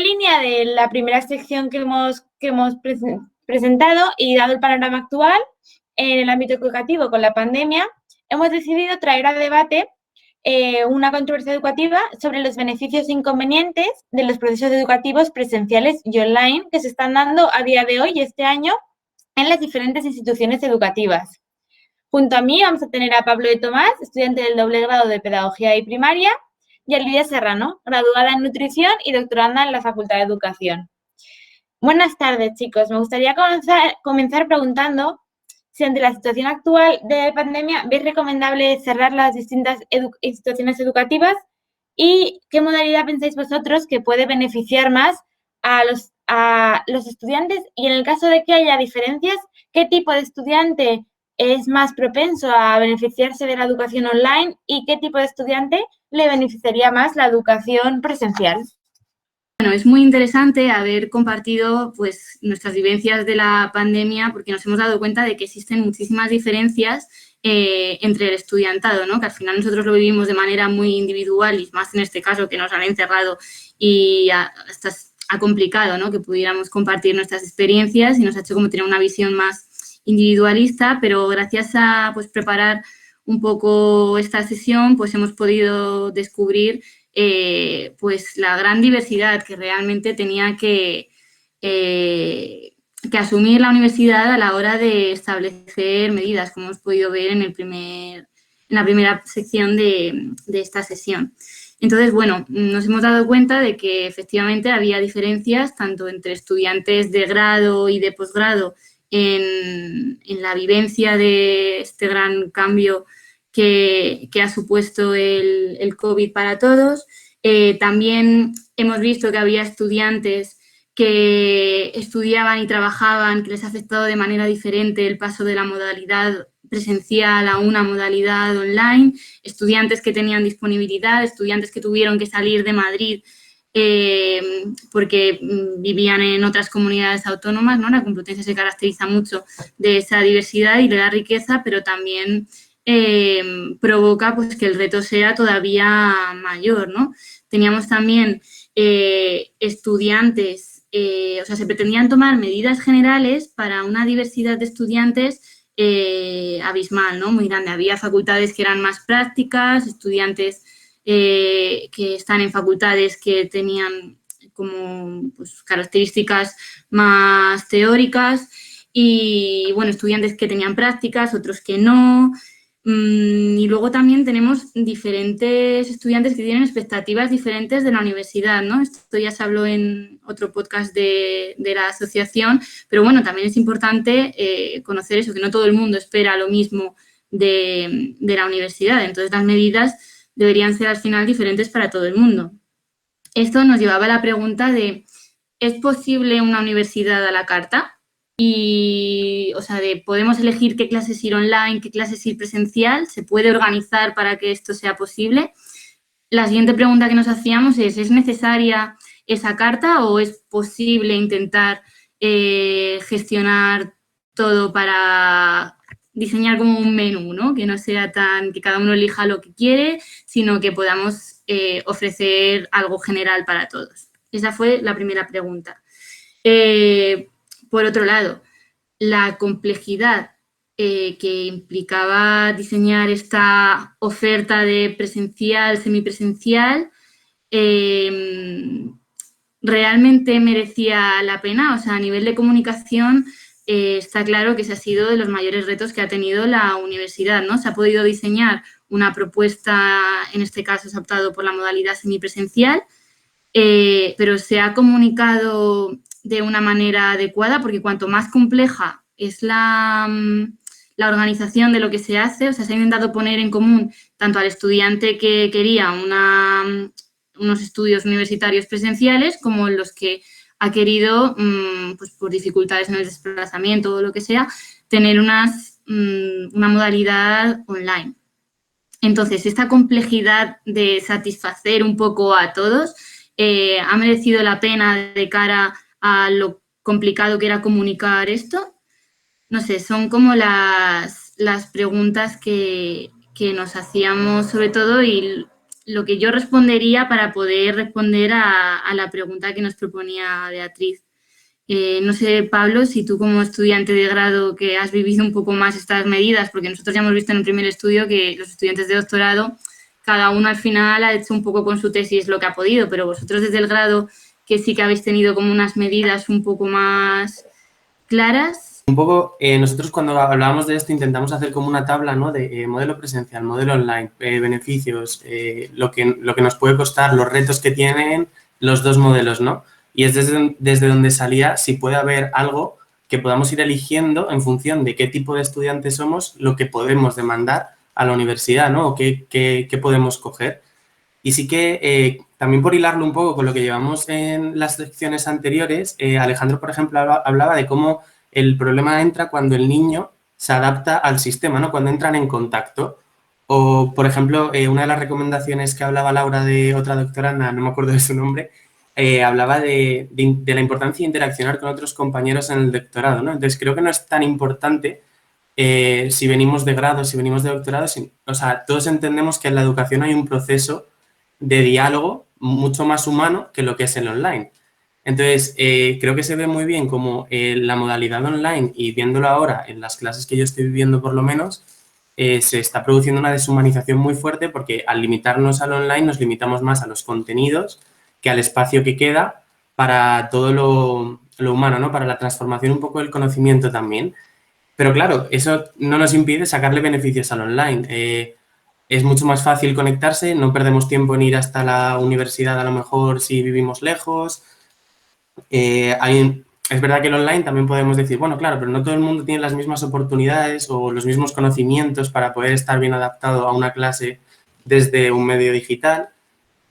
línea de la primera sección que hemos presentado y dado el panorama actual en el ámbito educativo con la pandemia, hemos decidido traer a debate una controversia educativa sobre los beneficios e inconvenientes de los procesos educativos presenciales y online que se están dando a día de hoy y este año en las diferentes instituciones educativas. Junto a mí vamos a tener a Pablo de Tomás, estudiante del doble grado de Pedagogía y Primaria, y a Lidia Serrano, graduada en Nutrición y doctoranda en la Facultad de Educación. Buenas tardes, chicos. Me gustaría comenzar preguntando si ante la situación actual de pandemia veis recomendable cerrar las distintas instituciones educativas y qué modalidad pensáis vosotros que puede beneficiar más a los estudiantes y en el caso de que haya diferencias, ¿qué tipo de estudiante es más propenso a beneficiarse de la educación online y qué tipo de estudiante le beneficiaría más la educación presencial? Bueno, es muy interesante haber compartido pues, nuestras vivencias de la pandemia porque nos hemos dado cuenta de que existen muchísimas diferencias entre el estudiantado, ¿no? Que al final nosotros lo vivimos de manera muy individual y más en este caso que nos han encerrado y hasta ha complicado, ¿no? Que pudiéramos compartir nuestras experiencias y nos ha hecho como tener una visión más individualista, pero gracias a pues, preparar un poco esta sesión pues hemos podido descubrir pues la gran diversidad que realmente tenía que asumir la universidad a la hora de establecer medidas, como hemos podido ver en la primera sección de esta sesión. Entonces, bueno, nos hemos dado cuenta de que efectivamente había diferencias tanto entre estudiantes de grado y de posgrado en la vivencia de este gran cambio que ha supuesto el COVID para todos. También hemos visto que había estudiantes que estudiaban y trabajaban, que les ha afectado de manera diferente el paso de la modalidad presencial a una modalidad online, estudiantes que tenían disponibilidad, estudiantes que tuvieron que salir de Madrid porque vivían en otras comunidades autónomas, ¿no? La Complutense se caracteriza mucho de esa diversidad y le da riqueza, pero también provoca pues, que el reto sea todavía mayor, ¿no? Teníamos también estudiantes, o sea, se pretendían tomar medidas generales para una diversidad de estudiantes abismal, ¿no? Muy grande. Había facultades que eran más prácticas, estudiantes que están en facultades que tenían como pues, características más teóricas y, bueno, estudiantes que tenían prácticas, otros que no. Y luego también tenemos diferentes estudiantes que tienen expectativas diferentes de la universidad, ¿no? Esto ya se habló en otro podcast de la asociación, pero bueno, también es importante conocer eso, que no todo el mundo espera lo mismo de la universidad. Entonces, las medidas deberían ser al final diferentes para todo el mundo. Esto nos llevaba a la pregunta de, ¿es posible una universidad a la carta? Y, o sea, podemos elegir qué clases ir online, qué clases ir presencial, se puede organizar para que esto sea posible. La siguiente pregunta que nos hacíamos ¿es necesaria esa carta o es posible intentar gestionar todo para diseñar como un menú, ¿no? Que no sea que cada uno elija lo que quiere, sino que podamos ofrecer algo general para todos? Esa fue la primera pregunta. Por otro lado, la complejidad que implicaba diseñar esta oferta de presencial, semipresencial, ¿realmente merecía la pena? O sea, a nivel de comunicación está claro que ese ha sido de los mayores retos que ha tenido la universidad, ¿no? Se ha podido diseñar una propuesta, en este caso se ha optado por la modalidad semipresencial, pero se ha comunicado de una manera adecuada, porque cuanto más compleja es la organización de lo que se hace, o sea, se ha intentado poner en común tanto al estudiante que quería unos estudios universitarios presenciales como los que ha querido, pues por dificultades en el desplazamiento o lo que sea, tener una modalidad online. Entonces, esta complejidad de satisfacer un poco a todos ha merecido la pena de cara a lo complicado que era comunicar esto. No sé, son como las preguntas que nos hacíamos sobre todo y lo que yo respondería para poder responder a la pregunta que nos proponía Beatriz. No sé, Pablo, si tú como estudiante de grado que has vivido un poco más estas medidas, porque nosotros ya hemos visto en el primer estudio que los estudiantes de doctorado, cada uno al final ha hecho un poco con su tesis lo que ha podido, pero vosotros desde el grado que sí que habéis tenido como unas medidas un poco más claras. Un poco, nosotros cuando hablábamos de esto intentamos hacer como una tabla, ¿no? De modelo presencial, modelo online, beneficios, lo que nos puede costar, los retos que tienen los dos modelos, ¿no? Y es desde donde salía si puede haber algo que podamos ir eligiendo en función de qué tipo de estudiantes somos, lo que podemos demandar a la universidad, ¿no? O qué podemos coger. Y sí que, también por hilarlo un poco con lo que llevamos en las secciones anteriores, Alejandro, por ejemplo, hablaba de cómo el problema entra cuando el niño se adapta al sistema, ¿no? Cuando entran en contacto. O, por ejemplo, una de las recomendaciones que hablaba Laura de otra doctoranda, no me acuerdo de su nombre, hablaba de la importancia de interaccionar con otros compañeros en el doctorado, ¿no? Entonces, creo que no es tan importante si venimos de grado, si venimos de doctorado, o sea, todos entendemos que en la educación hay un proceso de diálogo mucho más humano que lo que es el online. Entonces, creo que se ve muy bien como la modalidad online, y viéndolo ahora en las clases que yo estoy viviendo por lo menos, se está produciendo una deshumanización muy fuerte porque al limitarnos al online nos limitamos más a los contenidos que al espacio que queda para todo lo humano, ¿no? Para la transformación un poco del conocimiento también. Pero claro, eso no nos impide sacarle beneficios al online. Es mucho más fácil conectarse, no perdemos tiempo en ir hasta la universidad a lo mejor si vivimos lejos. Es verdad que el online también podemos decir, bueno, claro, pero no todo el mundo tiene las mismas oportunidades o los mismos conocimientos para poder estar bien adaptado a una clase desde un medio digital.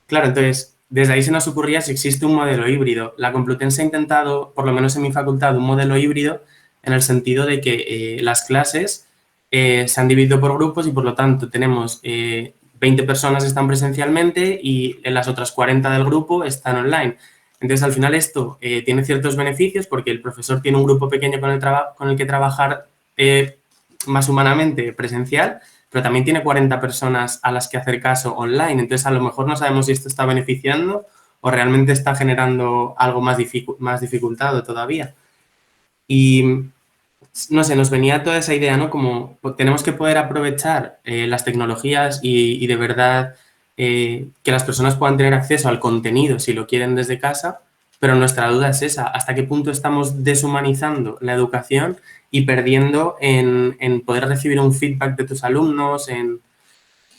Claro, entonces, desde ahí se nos ocurría si existe un modelo híbrido. La Complutense ha intentado, por lo menos en mi facultad, un modelo híbrido en el sentido de que las clases se han dividido por grupos y, por lo tanto, tenemos 20 personas que están presencialmente y las otras 40 del grupo están online. Entonces, al final esto tiene ciertos beneficios porque el profesor tiene un grupo pequeño con el que trabajar más humanamente presencial, pero también tiene 40 personas a las que hacer caso online. Entonces, a lo mejor no sabemos si esto está beneficiando o realmente está generando algo más dificultado todavía. Y, no sé, nos venía toda esa idea, ¿no? Como tenemos que poder aprovechar las tecnologías y de verdad que las personas puedan tener acceso al contenido si lo quieren desde casa, pero nuestra duda es esa, ¿hasta qué punto estamos deshumanizando la educación y perdiendo en poder recibir un feedback de tus alumnos?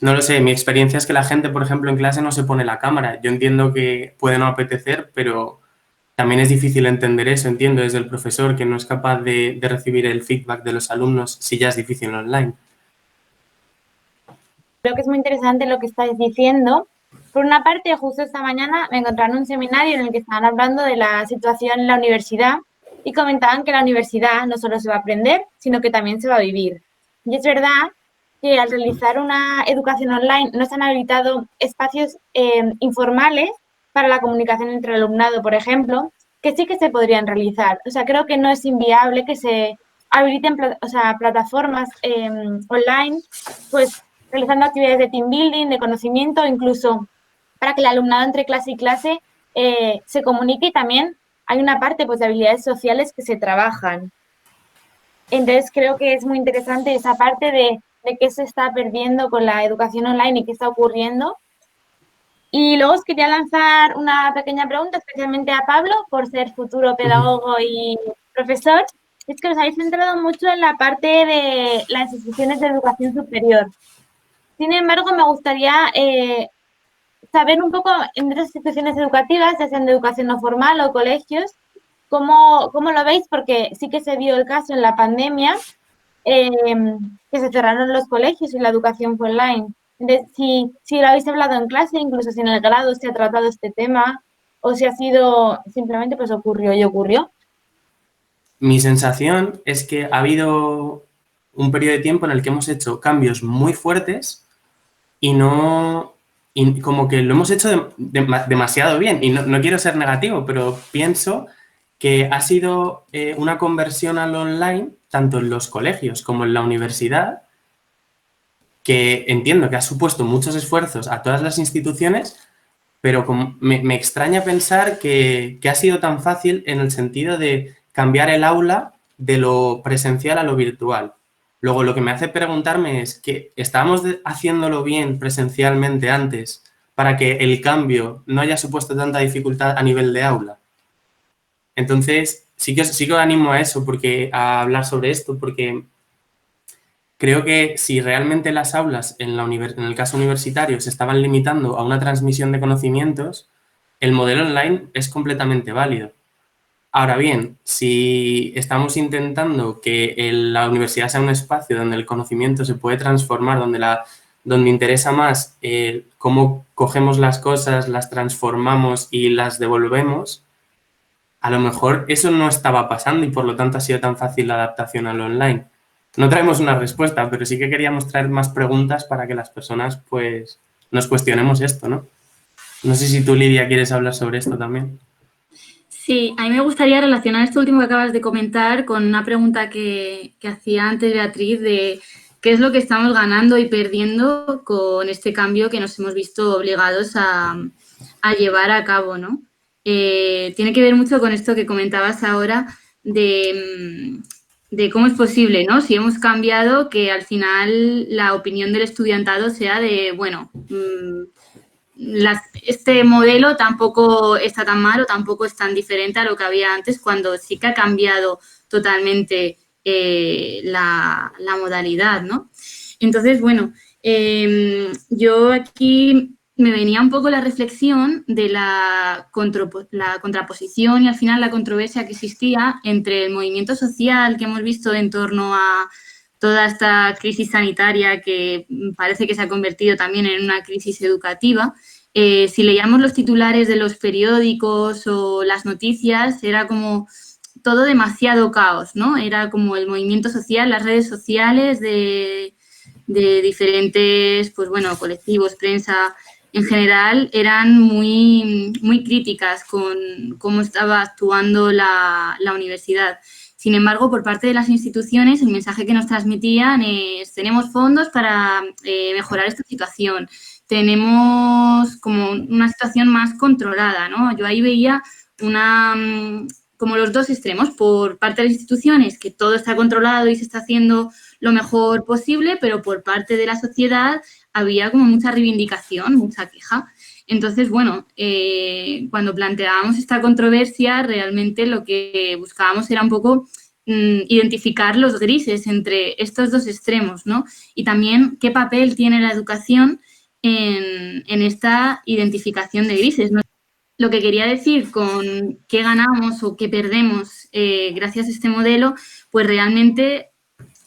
No lo sé, mi experiencia es que la gente, por ejemplo, en clase no se pone la cámara. Yo entiendo que puede no apetecer, pero también es difícil entender eso, entiendo, desde el profesor que no es capaz de recibir el feedback de los alumnos si ya es difícil online. Creo que es muy interesante lo que estáis diciendo. Por una parte, justo esta mañana me encontré en un seminario en el que estaban hablando de la situación en la universidad y comentaban que la universidad no solo se va a aprender, sino que también se va a vivir. Y es verdad que al realizar una educación online no se han habilitado espacios informales para la comunicación entre el alumnado, por ejemplo, que sí que se podrían realizar. O sea, creo que no es inviable que se habiliten plataformas online, pues realizando actividades de team building, de conocimiento, incluso para que el alumnado entre clase y clase se comunique, y también hay una parte pues, de habilidades sociales que se trabajan. Entonces creo que es muy interesante esa parte de qué se está perdiendo con la educación online y qué está ocurriendo. Y luego os quería lanzar una pequeña pregunta, especialmente a Pablo, por ser futuro pedagogo y profesor. Es que os habéis centrado mucho en la parte de las instituciones de educación superior. Sin embargo, me gustaría saber un poco en otras instituciones educativas, ya sean de educación no formal o colegios, cómo lo veis, porque sí que se vio el caso en la pandemia, que se cerraron los colegios y la educación fue online. Entonces, si lo habéis hablado en clase, incluso si en el grado se ha tratado este tema, o si ha sido simplemente pues ocurrió y ocurrió. Mi sensación es que ha habido un periodo de tiempo en el que hemos hecho cambios muy fuertes y como que lo hemos hecho demasiado bien. Y no quiero ser negativo, pero pienso que ha sido una conversión al online, tanto en los colegios como en la universidad, que entiendo que ha supuesto muchos esfuerzos a todas las instituciones, pero me extraña pensar que ha sido tan fácil en el sentido de cambiar el aula de lo presencial a lo virtual. Luego, lo que me hace preguntarme es que estábamos haciéndolo bien presencialmente antes para que el cambio no haya supuesto tanta dificultad a nivel de aula. Entonces, sí que os animo a eso, a hablar sobre esto, porque creo que si realmente las aulas en el caso universitario se estaban limitando a una transmisión de conocimientos, el modelo online es completamente válido. Ahora bien, si estamos intentando que la universidad sea un espacio donde el conocimiento se puede transformar, donde interesa más cómo cogemos las cosas, las transformamos y las devolvemos, a lo mejor eso no estaba pasando y por lo tanto ha sido tan fácil la adaptación al online. No traemos una respuesta, pero sí que queríamos traer más preguntas para que las personas pues nos cuestionemos esto, ¿no? No sé si tú, Lidia, quieres hablar sobre esto también. Sí, a mí me gustaría relacionar esto último que acabas de comentar con una pregunta que hacía antes Beatriz de qué es lo que estamos ganando y perdiendo con este cambio que nos hemos visto obligados a llevar a cabo, ¿no? Tiene que ver mucho con esto que comentabas ahora de cómo es posible, ¿no? Si hemos cambiado, que al final la opinión del estudiantado sea de, bueno, este modelo tampoco está tan mal o tampoco es tan diferente a lo que había antes, cuando sí que ha cambiado totalmente la modalidad, ¿no? Entonces, bueno, yo aquí me venía un poco la reflexión de la contraposición y al final la controversia que existía entre el movimiento social que hemos visto en torno a toda esta crisis sanitaria que parece que se ha convertido también en una crisis educativa. Si leíamos los titulares de los periódicos o las noticias, era como todo demasiado caos, ¿no? Era como el movimiento social, las redes sociales de diferentes, pues bueno, colectivos, prensa, en general, eran muy, muy críticas con cómo estaba actuando la universidad. Sin embargo, por parte de las instituciones, el mensaje que nos transmitían es: tenemos fondos para mejorar esta situación, tenemos como una situación más controlada, ¿no? Yo ahí veía como los dos extremos, por parte de las instituciones, que todo está controlado y se está haciendo lo mejor posible, pero por parte de la sociedad había como mucha reivindicación, mucha queja. Entonces, bueno, cuando planteábamos esta controversia, realmente lo que buscábamos era un poco identificar los grises entre estos dos extremos, ¿no? Y también qué papel tiene la educación en esta identificación de grises, ¿no? Lo que quería decir con qué ganamos o qué perdemos gracias a este modelo, pues realmente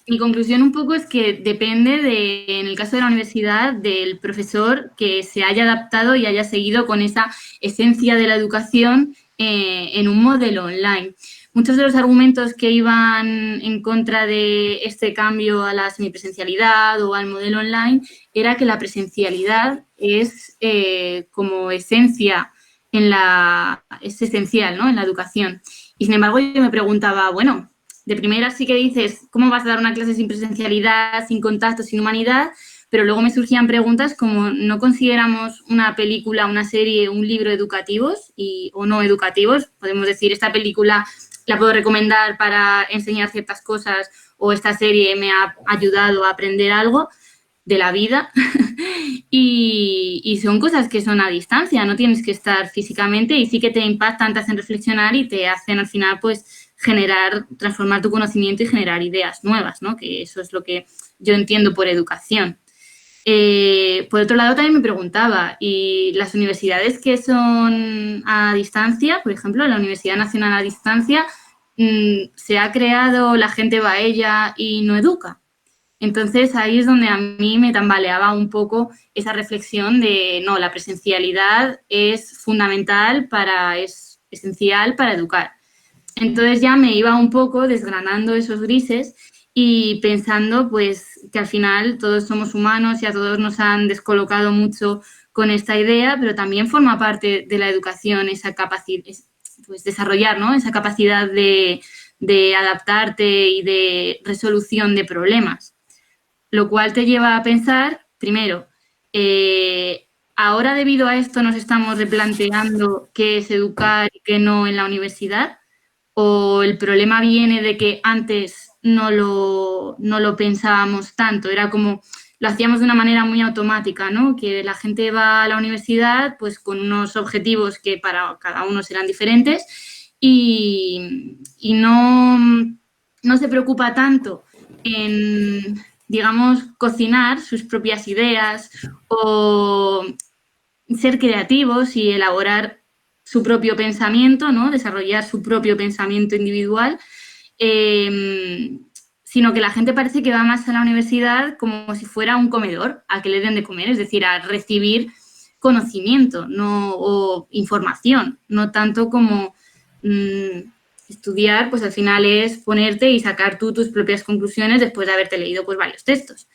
mi conclusión un poco es que depende en el caso de la universidad, del profesor que se haya adaptado y haya seguido con esa esencia de la educación en un modelo online. Muchos de los argumentos que iban en contra de este cambio a la semipresencialidad o al modelo online era que la presencialidad es como esencia es esencial, ¿no?, en la educación. Y sin embargo yo me preguntaba, bueno, de primera sí que dices, ¿cómo vas a dar una clase sin presencialidad, sin contacto, sin humanidad? Pero luego me surgían preguntas como, ¿no consideramos una película, una serie, un libro educativos o no educativos? Podemos decir, esta película la puedo recomendar para enseñar ciertas cosas o esta serie me ha ayudado a aprender algo de la vida y son cosas que son a distancia, no tienes que estar físicamente y sí que te impactan, te hacen reflexionar y te hacen al final pues transformar tu conocimiento y generar ideas nuevas, ¿no? Que eso es lo que yo entiendo por educación. Por otro lado, también me preguntaba, ¿y las universidades que son a distancia, por ejemplo, la Universidad Nacional a Distancia, se ha creado, la gente va a ella y no educa? Entonces, ahí es donde a mí me tambaleaba un poco esa reflexión de, no, la presencialidad es fundamental es esencial para educar. Entonces ya me iba un poco desgranando esos grises y pensando pues que al final todos somos humanos y a todos nos han descolocado mucho con esta idea, pero también forma parte de la educación esa capacidad, pues desarrollar, ¿no?, esa capacidad de adaptarte y de resolución de problemas. lo cual te lleva a pensar, primero, ahora debido a esto nos estamos replanteando qué es educar y qué no en la universidad, o el problema viene de que antes no lo pensábamos tanto, era como lo hacíamos de una manera muy automática, ¿no? Que la gente va a la universidad pues con unos objetivos que para cada uno serán diferentes y no se preocupa tanto en, digamos, cocinar sus propias ideas o ser creativos y elaborar su propio pensamiento, ¿no? Desarrollar su propio pensamiento individual, sino que la gente parece que va más a la universidad como si fuera un comedor, a que le den de comer, es decir, a recibir conocimiento o información, no tanto como estudiar, pues al final es ponerte y sacar tú tus propias conclusiones después de haberte leído pues varios textos.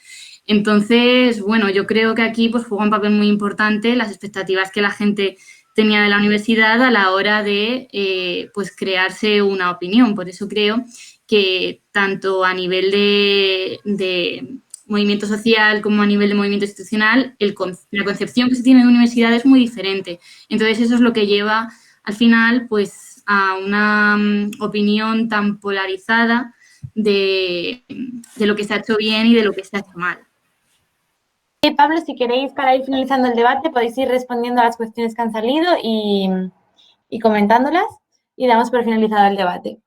Entonces, bueno, yo creo que aquí pues juega un papel muy importante las expectativas que la gente tenía de la universidad a la hora de pues crearse una opinión. Por eso creo que tanto a nivel de movimiento social como a nivel de movimiento institucional, la concepción que se tiene de universidad es muy diferente. Entonces, eso es lo que lleva al final pues a una opinión tan polarizada de lo que se ha hecho bien y de lo que se ha hecho mal. Pablo, si queréis, para ir finalizando el debate, podéis ir respondiendo a las cuestiones que han salido y comentándolas y damos por finalizado el debate.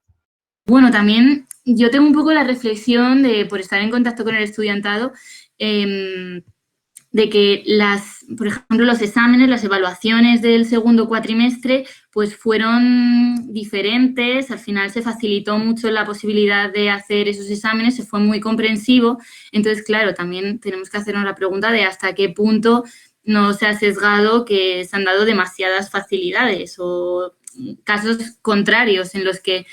Bueno, también yo tengo un poco la reflexión por estar en contacto con el estudiantado, de que por ejemplo, los exámenes, las evaluaciones del segundo cuatrimestre, pues fueron diferentes, al final se facilitó mucho la posibilidad de hacer esos exámenes, se fue muy comprensivo, entonces, claro, también tenemos que hacernos la pregunta de hasta qué punto no se ha sesgado que se han dado demasiadas facilidades o casos contrarios en los que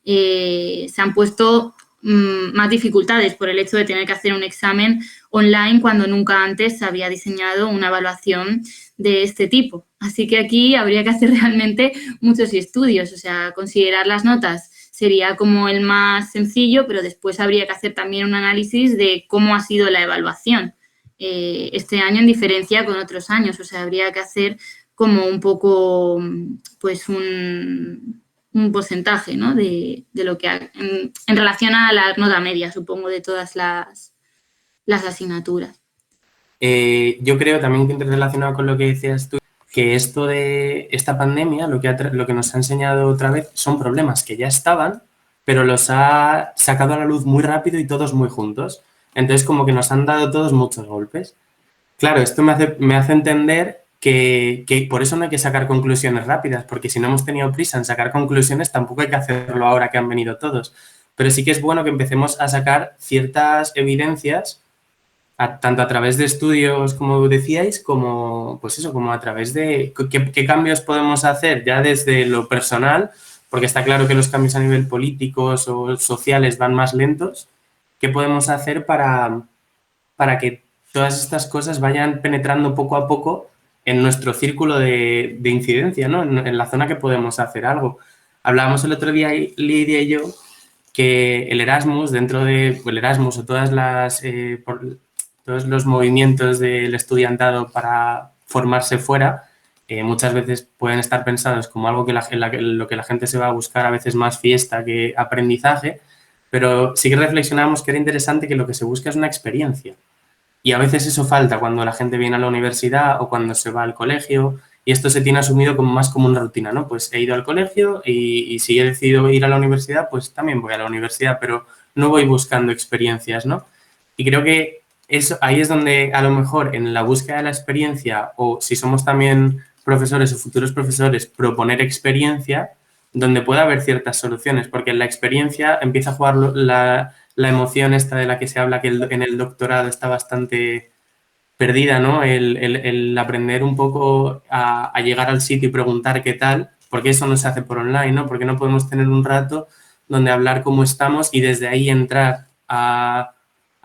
se han puesto más dificultades por el hecho de tener que hacer un examen online cuando nunca antes se había diseñado una evaluación de este tipo. Así que aquí habría que hacer realmente muchos estudios, o sea, considerar las notas sería como el más sencillo, pero después habría que hacer también un análisis de cómo ha sido la evaluación este año en diferencia con otros años, o sea, habría que hacer como un poco, pues un porcentaje, ¿no? de lo que en relación a la nota media, supongo, de todas las asignaturas. Yo creo también que interrelacionado con lo que decías tú, que esto de esta pandemia lo que nos ha enseñado otra vez son problemas que ya estaban, pero los ha sacado a la luz muy rápido y todos muy juntos. Entonces, como que nos han dado todos muchos golpes. Claro, esto me hace entender que por eso no hay que sacar conclusiones rápidas, porque si no hemos tenido prisa en sacar conclusiones, tampoco hay que hacerlo ahora que han venido todos. Pero sí que es bueno que empecemos a sacar ciertas evidencias, tanto a través de estudios, como decíais, como, pues eso, como a través de qué cambios podemos hacer ya desde lo personal, porque está claro que los cambios a nivel políticos o sociales van más lentos. ¿Qué podemos hacer para que todas estas cosas vayan penetrando poco a poco en nuestro círculo de incidencia, ¿no? En la zona que podemos hacer algo? Hablábamos el otro día, Lidia y yo, que el Erasmus, dentro de el Erasmus o todos los movimientos del estudiantado para formarse fuera, muchas veces pueden estar pensados como algo lo que la gente se va a buscar, a veces más fiesta que aprendizaje, pero sí que reflexionamos que era interesante que lo que se busca es una experiencia. Y a veces eso falta cuando la gente viene a la universidad o cuando se va al colegio, y esto se tiene asumido como más como una rutina, ¿no? Pues he ido al colegio y si he decidido ir a la universidad, pues también voy a la universidad, pero no voy buscando experiencias, ¿no? Y creo que ahí es donde a lo mejor en la búsqueda de la experiencia, o si somos también profesores o futuros profesores, proponer experiencia, donde pueda haber ciertas soluciones, porque en la experiencia empieza a jugar la emoción esta de la que se habla, que en el doctorado está bastante perdida, ¿no? El aprender un poco a llegar al sitio y preguntar qué tal, porque eso no se hace por online, ¿no? Porque no podemos tener un rato donde hablar cómo estamos y desde ahí entrar a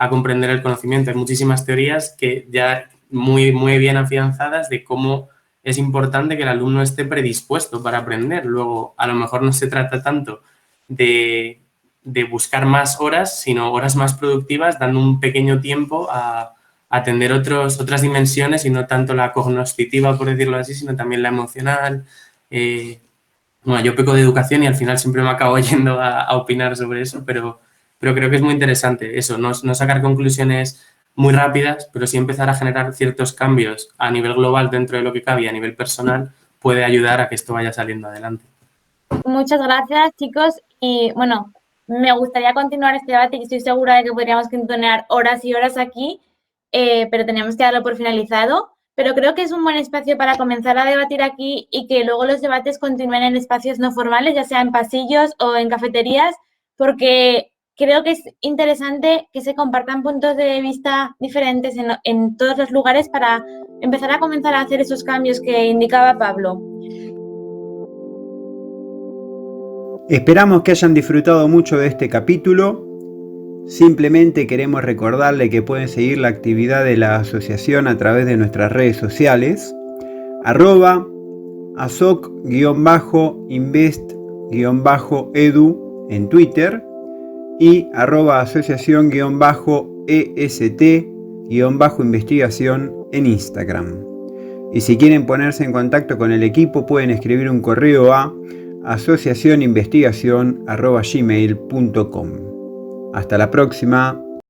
comprender el conocimiento. Hay muchísimas teorías que ya muy, muy bien afianzadas de cómo es importante que el alumno esté predispuesto para aprender. Luego, a lo mejor no se trata tanto de de buscar más horas, sino horas más productivas, dando un pequeño tiempo a atender otras dimensiones y no tanto la cognoscitiva, por decirlo así, sino también la emocional. Bueno, yo peco de educación y al final siempre me acabo yendo a opinar sobre eso, pero creo que es muy interesante eso, no sacar conclusiones muy rápidas, pero sí empezar a generar ciertos cambios a nivel global dentro de lo que cabe y a nivel personal puede ayudar a que esto vaya saliendo adelante. Muchas gracias, chicos. Y bueno, me gustaría continuar este debate y estoy segura de que podríamos continuar horas y horas aquí, pero tenemos que darlo por finalizado. Pero creo que es un buen espacio para comenzar a debatir aquí y que luego los debates continúen en espacios no formales, ya sea en pasillos o en cafeterías, porque creo que es interesante que se compartan puntos de vista diferentes en todos los lugares para empezar a comenzar a hacer esos cambios que indicaba Pablo. Esperamos que hayan disfrutado mucho de este capítulo. Simplemente queremos recordarle que pueden seguir la actividad de la asociación a través de nuestras redes sociales, @asoc_invest_edu en Twitter y @asociación_est_investigación en Instagram. Y si quieren ponerse en contacto con el equipo, pueden escribir un correo a asociacioninvestigacion@gmail.com. Hasta la próxima.